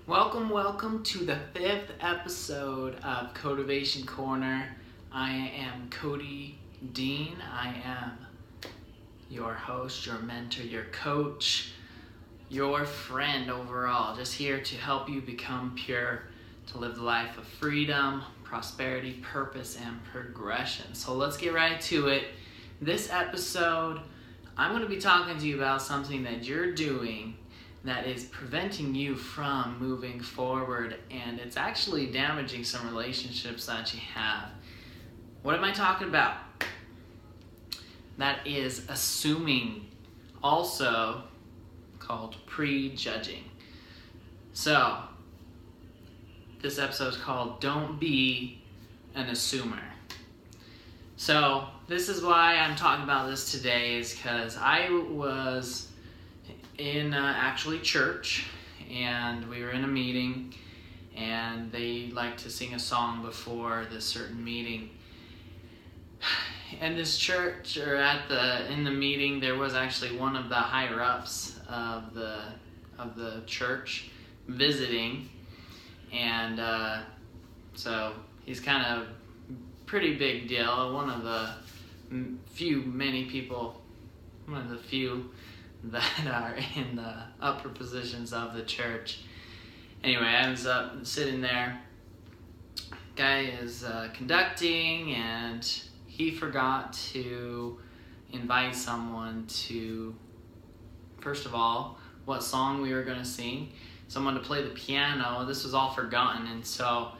Welcome to the 5th episode of Cultivation Corner. I am Cody Dean. I am your host, your mentor, your coach, your friend overall. Just here to help you become pure, to live the life of freedom, prosperity, purpose, and progression. So let's get right to it. This episode, I'm going to be talking to you about something that you're doing that is preventing you from moving forward, and it's actually damaging some relationships that you have. What am I talking about? That is assuming, also called prejudging. So, this episode is called Don't Be an Assumer. So, this is why I'm talking about this today, is because I was in actually church, and we were in a meeting, and they like to sing a song before this certain meeting. In this church, or in the meeting, there was actually one of the higher ups of the church visiting, and so he's kind of pretty big deal. One of the few that are in the upper positions of the church. Anyway, I was up sitting there. Guy is conducting, and he forgot to invite someone to, first of all, what song we were going to sing, someone to play the piano. This was all forgotten, and so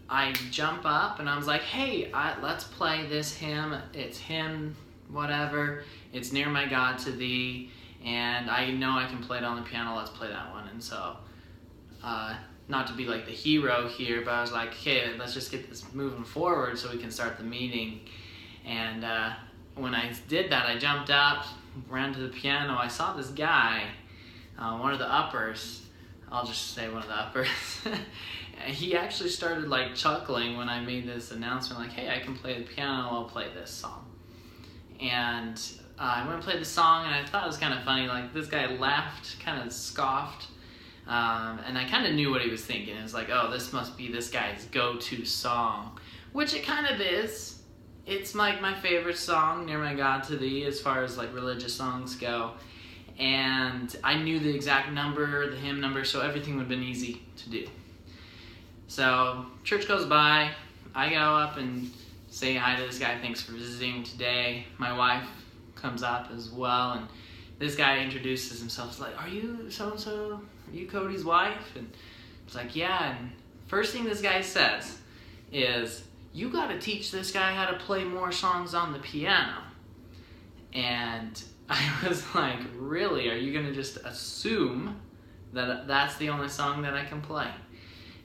I jump up and I was like, hey, let's play this hymn. It's hymn whatever. It's Near My God to Thee. And I know I can play it on the piano, let's play that one. And so, not to be like the hero here, but I was like, okay, let's just get this moving forward so we can start the meeting. And when I did that, I jumped up, ran to the piano. I saw this guy, one of the uppers, I'll just say one of the uppers. He actually started like chuckling when I made this announcement, like, hey, I can play the piano, I'll play this song. And I went and played the song, and I thought it was kind of funny. Like, this guy laughed, kind of scoffed, and I kind of knew what he was thinking. It was like, oh, this must be this guy's go-to song, which it kind of is. It's like my favorite song, Near My God to Thee, as far as like religious songs go. And I knew the exact number, the hymn number, so everything would have been easy to do. So, church goes by. I go up and say hi to this guy. Thanks for visiting today. My wife comes up as well, and this guy introduces himself. He's like, are you so-and-so? Are you Cody's wife? And it's like, yeah. And first thing this guy says is, you got to teach this guy how to play more songs on the piano. And I was like, really? Are you going to just assume that that's the only song that I can play?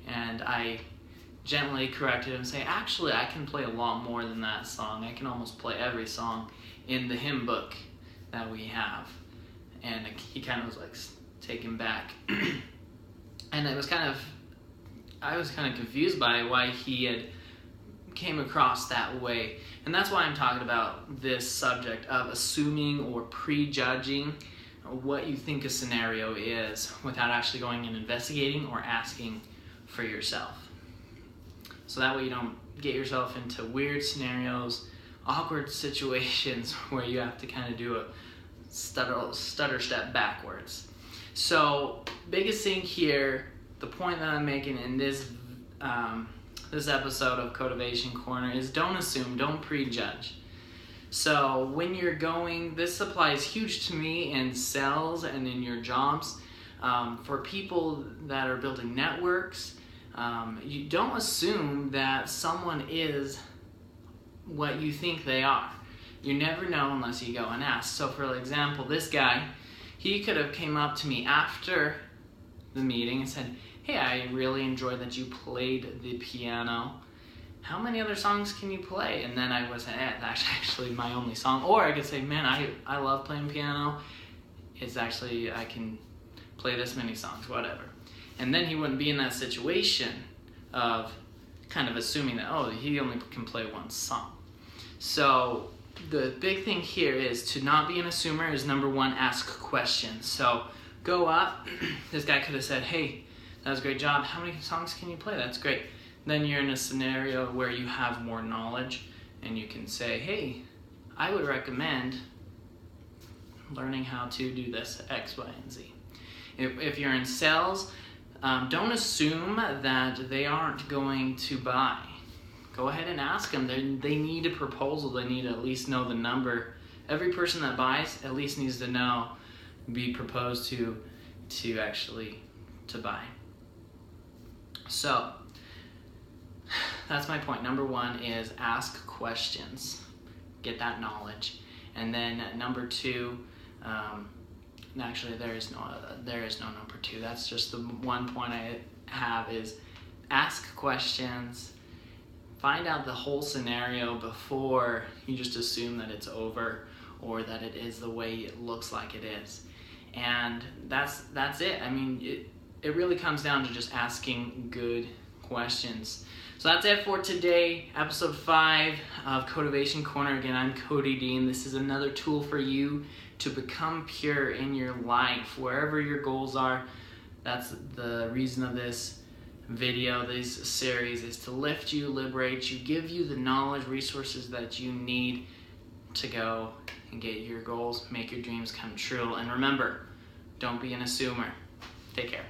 And I gently corrected him, saying, actually, I can play a lot more than that song. I can almost play every song in the hymn book that we have. And he kind of was like taken back. And I was kind of confused by why he had came across that way. And that's why I'm talking about this subject of assuming or prejudging what you think a scenario is without actually going and investigating or asking for yourself. So that way you don't get yourself into weird scenarios, awkward situations where you have to kind of do a stutter step backwards. So, biggest thing here, the point that I'm making in this episode of Cultivation Corner is don't assume, don't prejudge. So when you're going, this applies huge to me in sales and in your jobs. For people that are building networks, you don't assume that someone is what you think they are. You never know unless you go and ask. So for example, this guy, he could have came up to me after the meeting and said, hey, I really enjoyed that you played the piano. How many other songs can you play? And then I was, that's actually my only song. Or I could say, man, I love playing piano. It's actually, I can play this many songs, whatever. And then he wouldn't be in that situation of kind of assuming that, oh, he only can play one song. So the big thing here is to not be an assumer is number one, ask questions. So go up. This guy could have said, hey, That was a great job. How many songs can you play? That's great. Then you're in a scenario where you have more knowledge and you can say, hey, I would recommend learning how to do this X, Y, and Z. If you're in sales, don't assume that they aren't going to buy. Go ahead and ask them. They need a proposal. They need to at least know the number. Every person that buys at least needs to know, be proposed to actually to buy. So that's my point. Number one is ask questions, get that knowledge, and then number two, actually there is no number two. That's just the one point I have is ask questions. Find out the whole scenario before you just assume that it's over or that it is the way it looks like it is. And that's it. I mean, it really comes down to just asking good questions. So that's it for today, episode 5 of Cotivation Corner. Again, I'm Cody Dean. This is another tool for you to become pure in your life, wherever your goals are. That's the reason of this video, this series, is to lift you, liberate you, give you the knowledge, resources that you need to go and get your goals, make your dreams come true. And remember, don't be an assumer. Take care.